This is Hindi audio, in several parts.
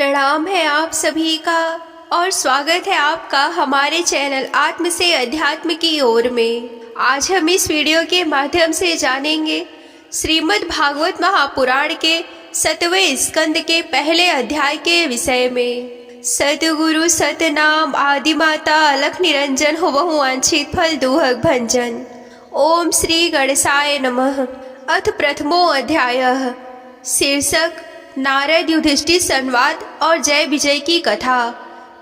प्रणाम है आप सभी का और स्वागत है आपका हमारे चैनल आत्म से अध्यात्म की ओर में। आज हम इस वीडियो के माध्यम से जानेंगे श्रीमद् भागवत महापुराण के 7वें स्कंद के पहले अध्याय के विषय में। सतगुरु सतनाम आदि माता अलख निरंजन हो बहु वांछित फल दुहक भंजन। ओम श्री गणेशाय नमः। अथ प्रथमो अध्यायः। शीर्षक नारद युधिष्ठिर संवाद और जय विजय की कथा।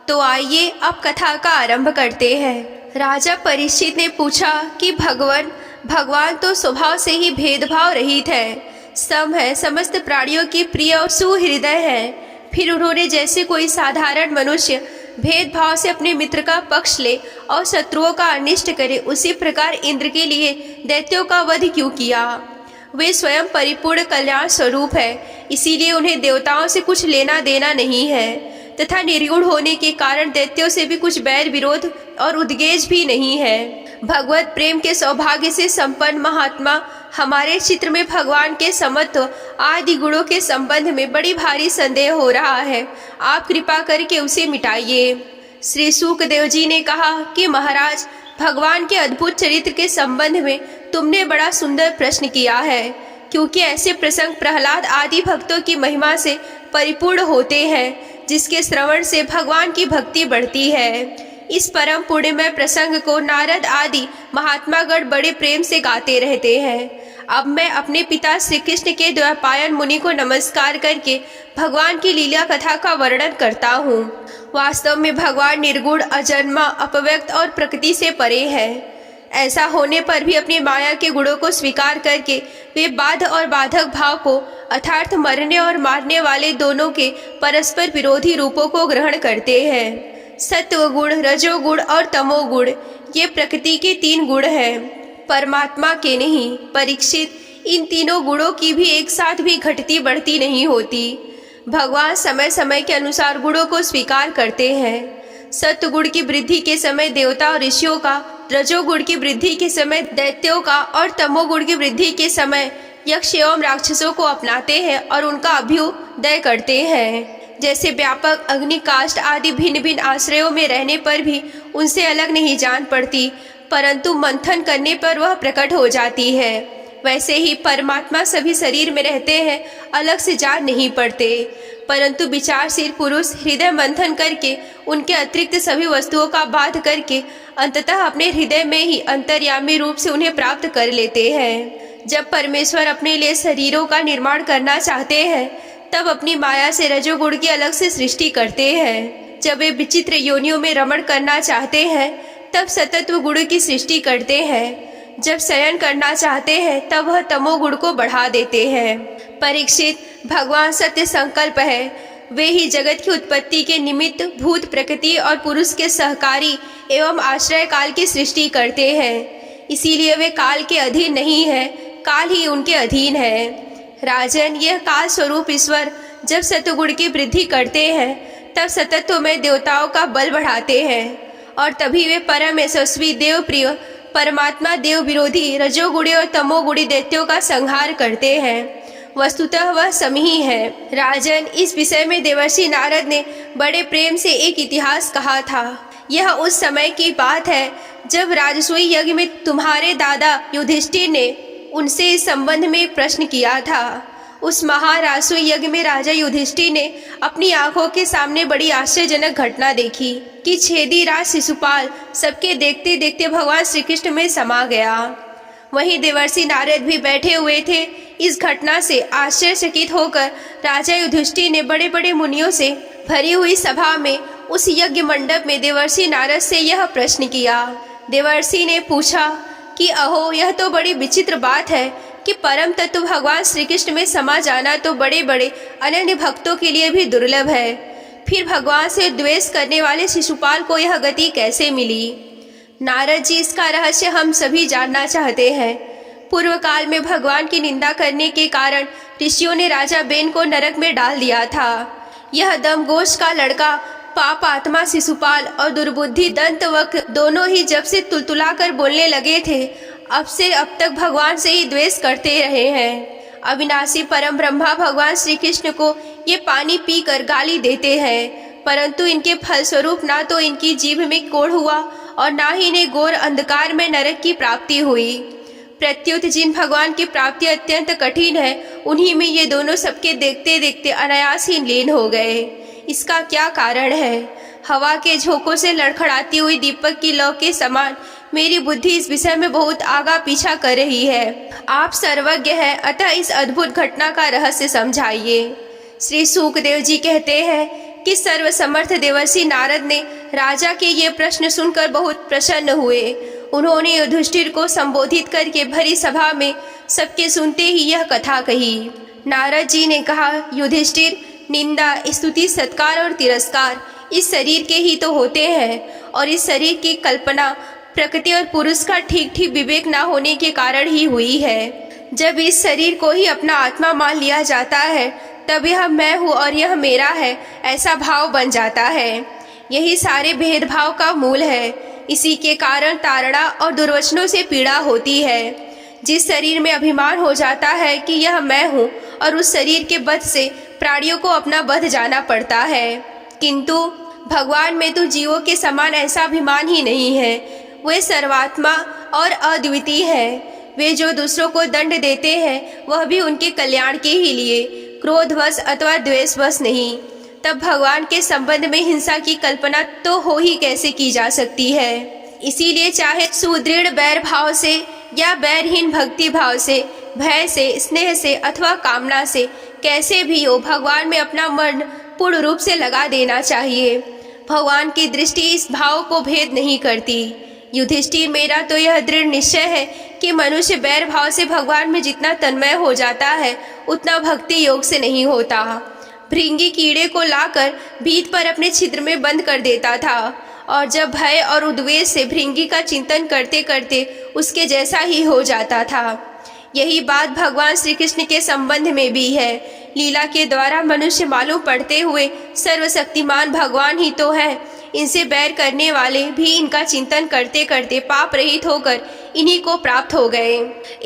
तो आइए अब कथा का आरंभ करते हैं। राजा परीक्षित ने पूछा कि भगवान तो स्वभाव से ही भेदभाव रहित है, सम है, समस्त प्राणियों की प्रिय और सुहृदय है। फिर उन्होंने जैसे कोई साधारण मनुष्य भेदभाव से अपने मित्र का पक्ष ले और शत्रुओं का अनिष्ट करे, उसी प्रकार इंद्र के लिए दैत्यों का वध क्यों किया? वे स्वयं परिपूर्ण कल्याण स्वरूप है, इसीलिए उन्हें देवताओं से कुछ लेना देना नहीं है तथा निर्गुण होने के कारण दैत्यों से भी कुछ बैर विरोध और उद्गेज भी नहीं है। भगवत प्रेम के सौभाग्य से संपन्न महात्मा हमारे चित्र में भगवान के समत्व आदि गुणों के संबंध में बड़ी भारी संदेह हो रहा है। आप कृपा करके उसे मिटाइए। श्री शुकदेव जी ने कहा कि महाराज, भगवान के अद्भुत चरित्र के संबंध में तुमने बड़ा सुंदर प्रश्न किया है, क्योंकि ऐसे प्रसंग प्रहलाद आदि भक्तों की महिमा से परिपूर्ण होते हैं, जिसके श्रवण से भगवान की भक्ति बढ़ती है। इस परम पुण्यमय प्रसंग को नारद आदि महात्मागण बड़े प्रेम से गाते रहते हैं। अब मैं अपने पिता श्री कृष्ण के द्वैपायन मुनि को नमस्कार करके भगवान की लीला कथा का वर्णन करता हूँ। वास्तव में भगवान निर्गुण, अजन्मा, अपव्यक्त और प्रकृति से परे है। ऐसा होने पर भी अपनी माया के गुणों को स्वीकार करके वे बाध और बाधक भाव को अर्थात मरने और मारने वाले दोनों के परस्पर विरोधी रूपों को ग्रहण करते हैं। सत्व गुण, रजोगुण और तमोगुण ये प्रकृति के 3 गुण हैं, परमात्मा के नहीं। परीक्षित, इन तीनों गुणों की भी एक साथ भी घटती बढ़ती नहीं होती। भगवान समय समय के अनुसार गुणों को स्वीकार करते हैं। सत्वगुण की वृद्धि के समय देवता और ऋषियों का, रजोगुण की वृद्धि के समय दैत्यों का और तमोगुण की वृद्धि के समय यक्ष एवं राक्षसों को अपनाते हैं और उनका अभ्युदय करते हैं। जैसे व्यापक अग्नि, काष्ठ आदि भिन्न भिन्न आश्रयों में रहने पर भी उनसे अलग नहीं जान पड़ती, परंतु मंथन करने पर वह प्रकट हो जाती है। वैसे ही परमात्मा सभी शरीर में रहते हैं, अलग से जान नहीं पड़ते, परंतु विचारशील पुरुष हृदय मंथन करके उनके अतिरिक्त सभी वस्तुओं का बाध करके अंततः अपने हृदय में ही अंतर्यामी रूप से उन्हें प्राप्त कर लेते हैं। जब परमेश्वर अपने लिए शरीरों का निर्माण करना चाहते हैं, तब अपनी माया से रजोगुण की अलग से सृष्टि करते हैं। जब वे विचित्र योनियों में रमण करना चाहते हैं, तब सतत्व गुण की सृष्टि करते हैं। जब शयन करना चाहते हैं, तब वह तमोगुण को बढ़ा देते हैं। परीक्षित, भगवान सत्य संकल्प है। वे ही जगत की उत्पत्ति के निमित्त भूत, प्रकृति और पुरुष के सहकारी एवं आश्रय काल की सृष्टि करते हैं। इसीलिए वे काल के अधीन नहीं है, काल ही उनके अधीन है। राजन, यह काल स्वरूप ईश्वर जब सत्वगुण की वृद्धि करते हैं, तब सतत्व में देवताओं का बल बढ़ाते हैं और तभी वे परम यशस्वी, देव प्रिय, परमात्मा देव विरोधी रजोगुणी और तमोगुणी दैत्यों का संहार करते हैं। वस्तुतः वह सम ही है। राजन, इस विषय में देवर्षि नारद ने बड़े प्रेम से एक इतिहास कहा था। यह उस समय की बात है जब राजसूय यज्ञ में तुम्हारे दादा युधिष्ठिर ने उनसे इस संबंध में एक प्रश्न किया था। उस महाराजसूय यज्ञ में राजा युधिष्ठिर ने अपनी आंखों के सामने बड़ी आश्चर्यजनक घटना देखी कि छेदी राज शिशुपाल सबके देखते देखते भगवान श्री कृष्ण में समा गया। वहीं देवर्षि नारद भी बैठे हुए थे। इस घटना से आश्चर्यचकित होकर राजा युधिष्ठिर ने बड़े बड़े मुनियों से भरी हुई सभा में उस यज्ञ मंडप में देवर्षि नारद से यह प्रश्न किया। देवर्षि ने पूछा कि अहो, यह तो बड़ी विचित्र बात है कि परम तत्व भगवान श्री कृष्ण में समा जाना तो बड़े बड़े अनन्य भक्तों के लिए भी दुर्लभ है। फिर भगवान से द्वेष करने वाले शिशुपाल को यह गति कैसे मिली? नारद जी, इसका रहस्य हम सभी जानना चाहते हैं। पूर्व काल में भगवान की निंदा करने के कारण ऋषियों ने राजा बेन को नरक में डाल दिया था। यह दमघोष का लड़का पाप आत्मा शिशुपाल और दुर्बुद्धि दंतवक्र दोनों ही जब से तुलतुला कर बोलने लगे थे, अब से अब तक भगवान से ही द्वेष करते रहे हैं। अविनाशी परम ब्रह्मा भगवान श्री कृष्ण को ये पानी पीकर गाली देते हैं, परंतु इनके फलस्वरूप ना तो इनकी जीभ में कोढ़ हुआ और ना ही इन्हें घोर अंधकार में नरक की प्राप्ति हुई। प्रत्युत जिन भगवान की प्राप्ति अत्यंत कठिन है, उन्हीं में ये दोनों सबके देखते देखते अनायास ही लीन हो गए। इसका क्या कारण है? हवा के झोंकों से लड़खड़ाती हुई दीपक की लौ के समान मेरी बुद्धि इस विषय में बहुत आगा पीछा कर रही है। आप सर्वज्ञ हैं, अतः इस अद्भुत घटना का रहस्य समझाइए। श्री सूकदेव जी कहते हैं कि सर्वसमर्थ देवर्षि नारद ने राजा के ये प्रश्न सुनकर बहुत प्रसन्न हुए। उन्होंने युधिष्ठिर को संबोधित करके भरी सभा में सबके सुनते ही यह कथा कही। नारद जी ने कहा, युधिष्ठिर, निंदा, स्तुति, सत्कार और तिरस्कार इस शरीर के ही तो होते हैं, और इस शरीर की कल्पना प्रकृति और पुरुष का ठीक ठीक विवेक न होने के कारण ही हुई है। जब इस शरीर को ही अपना आत्मा मान लिया जाता है, तब यह मैं हूँ और यह मेरा है ऐसा भाव बन जाता है। यही सारे भेदभाव का मूल है। इसी के कारण ताड़ना और दुर्वचनों से पीड़ा होती है। जिस शरीर में अभिमान हो जाता है कि यह मैं हूँ, और उस शरीर के बध से प्राणियों को अपना बध जाना पड़ता है, किंतु भगवान में तो जीवों के समान ऐसा अभिमान ही नहीं है। वे सर्वात्मा और अद्वितीय है। वे जो दूसरों को दंड देते हैं, वह भी उनके कल्याण के ही लिए, क्रोधवश अथवा द्वेषवश नहीं। तब भगवान के संबंध में हिंसा की कल्पना तो हो ही कैसे की जा सकती है। इसीलिए चाहे सुदृढ़ बैर भाव से या बैरहीन भक्ति भाव से, भय से, स्नेह से अथवा कामना से, कैसे भी हो, भगवान में अपना मन पूर्ण रूप से लगा देना चाहिए। भगवान की दृष्टि इस भाव को भेद नहीं करती। युधिष्ठिर, मेरा तो यह दृढ़ निश्चय है कि मनुष्य बैर भाव से भगवान में जितना तन्मय हो जाता है, उतना भक्ति योग से नहीं होता। भृंगी कीड़े को लाकर भीत पर अपने छिद्र में बंद कर देता था, और जब भय और उद्वेष से भृंगी का चिंतन करते करते उसके जैसा ही हो जाता था। यही बात भगवान श्री कृष्ण के संबंध में भी है। लीला के द्वारा मनुष्य मालूम पड़ते हुए सर्वशक्तिमान भगवान ही तो है। इनसे बैर करने वाले भी इनका चिंतन करते करते पाप रहित होकर इन्हीं को प्राप्त हो गए।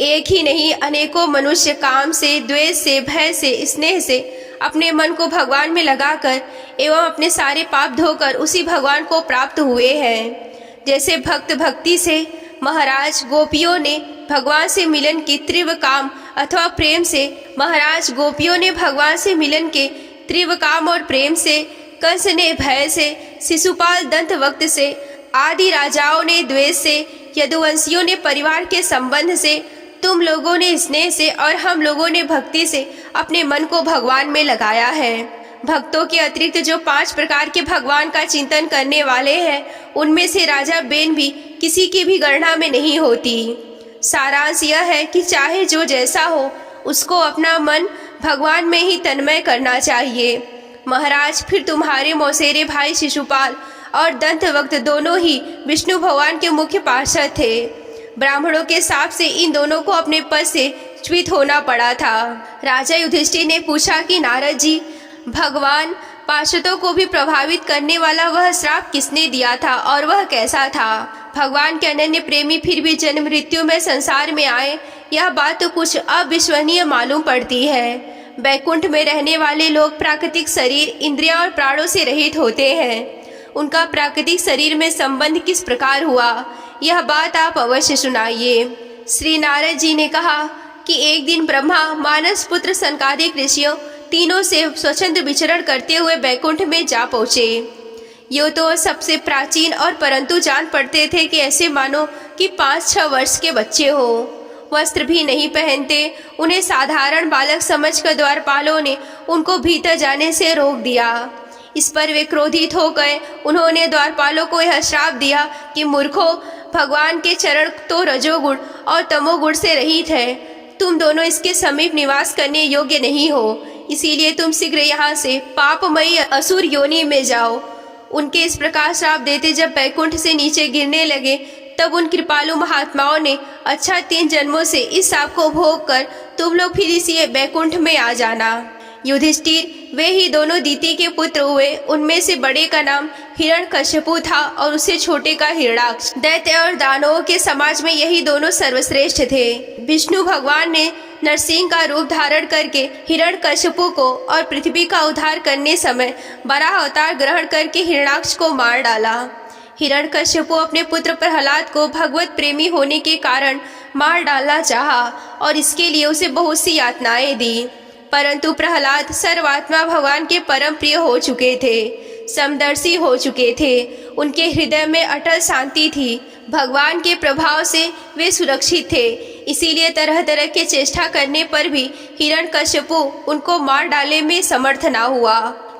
एक ही नहीं, अनेकों मनुष्य काम से, द्वेष से, भय से, स्नेह से अपने मन को भगवान में लगाकर एवं अपने सारे पाप धोकर उसी भगवान को प्राप्त हुए हैं। जैसे भक्त भक्ति से महाराज गोपियों ने भगवान से मिलन के तीव्र काम अथवा प्रेम से, महाराज गोपियों ने भगवान से मिलन के तीव्र काम और प्रेम से, कंस ने भय से, शिशुपाल दंतवक्त से, आदि राजाओं ने द्वेष से, यदुवंशियों ने परिवार के संबंध से, तुम लोगों ने स्नेह से और हम लोगों ने भक्ति से अपने मन को भगवान में लगाया है। भक्तों के अतिरिक्त जो 5 प्रकार के भगवान का चिंतन करने वाले हैं, उनमें से राजा बेन भी किसी की भी गणना में नहीं होती। सारांश यह है कि चाहे जो जैसा हो, उसको अपना मन भगवान में ही तन्मय करना चाहिए। महाराज, फिर तुम्हारे मौसेरे भाई शिशुपाल और दंतवक्त दोनों ही विष्णु भगवान के मुख्य पार्षद थे। ब्राह्मणों के शाप से इन दोनों को अपने पद से च्युत होना पड़ा था। राजा युधिष्ठिर ने पूछा कि नारद जी, भगवान पार्षदों को भी प्रभावित करने वाला वह श्राप किसने दिया था और वह कैसा था? भगवान के अनन्य प्रेमी फिर भी जन्म मृत्यु में संसार में आए, यह बात तो कुछ अविश्वसनीय मालूम पड़ती है। बैकुंठ में रहने वाले लोग प्राकृतिक शरीर, इंद्रियां और प्राणों से रहित होते हैं। उनका प्राकृतिक शरीर में संबंध किस प्रकार हुआ, यह बात आप अवश्य सुनाइए। श्री नारद जी ने कहा कि एक दिन ब्रह्मा, मानस पुत्र, सनकादिक ऋषियों तीनों से स्वतंत्र विचरण करते हुए बैकुंठ में जा पहुँचे। यो तो सबसे प्राचीन और परंतु जान पड़ते थे कि ऐसे मानो कि 5-6 वर्ष के बच्चे हो। वस्त्र भी नहीं पहनते। उन्हें साधारण बालक समझकर द्वारपालों ने उनको भीतर जाने से रोक दिया। इस पर वे क्रोधित हो गए। उन्होंने द्वारपालों को यह श्राप दिया कि मूर्खों, भगवान के चरण तो रजोगुण और तमोगुण से रहित है। तुम दोनों इसके समीप निवास करने योग्य नहीं हो, इसीलिए तुम शीघ्र यहाँ से पापमयी असुर योनि में जाओ। उनके इस प्रकार श्राप देते जब बैकुंठ से नीचे गिरने लगे, तब उन कृपालु महात्माओं ने अच्छा 3 जन्मों से इस शाप को भोग कर तुम लोग फिर इसी बैकुंठ में आ जाना। युधिष्ठिर, वे ही दोनों दीति के पुत्र हुए। उनमें से बड़े का नाम हिरण्यकश्यपु था और उससे छोटे का हिरण्याक्ष। दैत्य और दानवों के समाज में यही दोनों सर्वश्रेष्ठ थे। विष्णु भगवान ने नरसिंह का रूप धारण करके हिरण्यकशिपु को और पृथ्वी का उद्धार करने समय बराह अवतार ग्रहण करके हिरण्याक्ष को मार डाला। हिरण्यकशिपु अपने पुत्र प्रहलाद को भगवत प्रेमी होने के कारण मार डालना चाहा और इसके लिए उसे बहुत सी यातनाएं दी, परंतु प्रहलाद सर्वात्मा भगवान के परम प्रिय हो चुके थे, समदर्शी हो चुके थे। उनके हृदय में अटल शांति थी। भगवान के प्रभाव से वे सुरक्षित थे। इसीलिए तरह तरह के चेष्टा करने पर भी हिरण्यकशिपु उनको मार डालने में समर्थ न हुआ।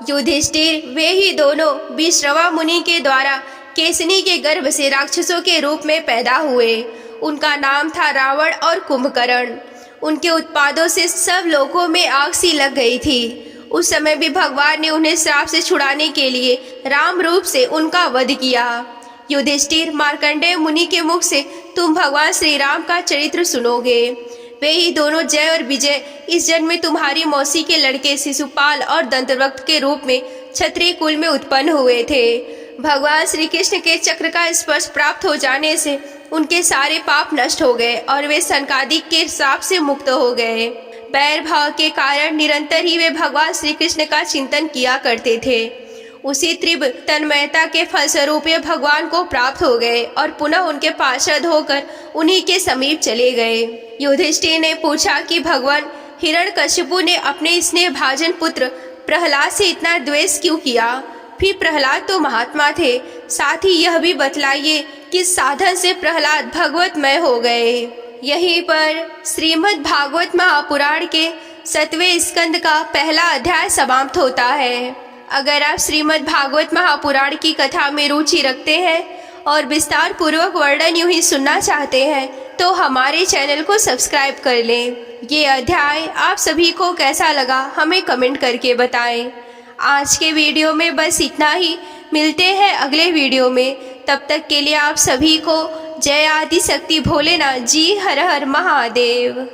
युधिष्ठिर वे ही दोनों विश्रवा मुनि के द्वारा केसनी के गर्भ से राक्षसों के रूप में पैदा हुए। उनका नाम था रावण और कुंभकर्ण। उनके उत्पादों से सब लोगों में आग सी लग गई थी। उस समय भी भगवान ने उन्हें श्राप से छुड़ाने के लिए राम रूप से उनका वध किया। युधिष्ठिर, मार्कंडेय मुनि के मुख से तुम भगवान श्री राम का चरित्र सुनोगे। वे ही दोनों जय और विजय इस जन्म में तुम्हारी मौसी के लड़के शिशुपाल और दंतवक्त के रूप में क्षत्रिय कुल में उत्पन्न हुए थे। भगवान श्री कृष्ण के चक्र का स्पर्श प्राप्त हो जाने से उनके सारे पाप नष्ट हो गए और वे सनकादिक के श्राप से मुक्त हो गए। बैर भाव के कारण निरंतर ही वे भगवान श्री कृष्ण का चिंतन किया करते थे। उसी तीव्र तन्मयता के फलस्वरूप वे भगवान को प्राप्त हो गए और पुनः उनके पार्षद होकर उन्हीं के समीप चले गए। युधिष्ठिर ने पूछा कि भगवान, हिरण्यकशिपु ने अपने स्नेह भाजन पुत्र प्रहलाद से इतना द्वेष क्यों किया? फिर प्रहलाद तो महात्मा थे, साथ ही यह भी बतलाइए कि साधन से प्रहलाद भगवतमय हो गए। यहीं पर श्रीमद् भागवत महापुराण के 7वें स्कंद का पहला अध्याय समाप्त होता है। अगर आप श्रीमद् भागवत महापुराण की कथा में रुचि रखते हैं और विस्तार पूर्वक वर्णन यूं ही सुनना चाहते हैं तो हमारे चैनल को सब्सक्राइब कर लें। ये अध्याय आप सभी को कैसा लगा हमें कमेंट करके बताएं। आज के वीडियो में बस इतना ही। मिलते हैं अगले वीडियो में। तब तक के लिए आप सभी को जय आदि शक्ति भोलेनाथ जी। हर हर महादेव।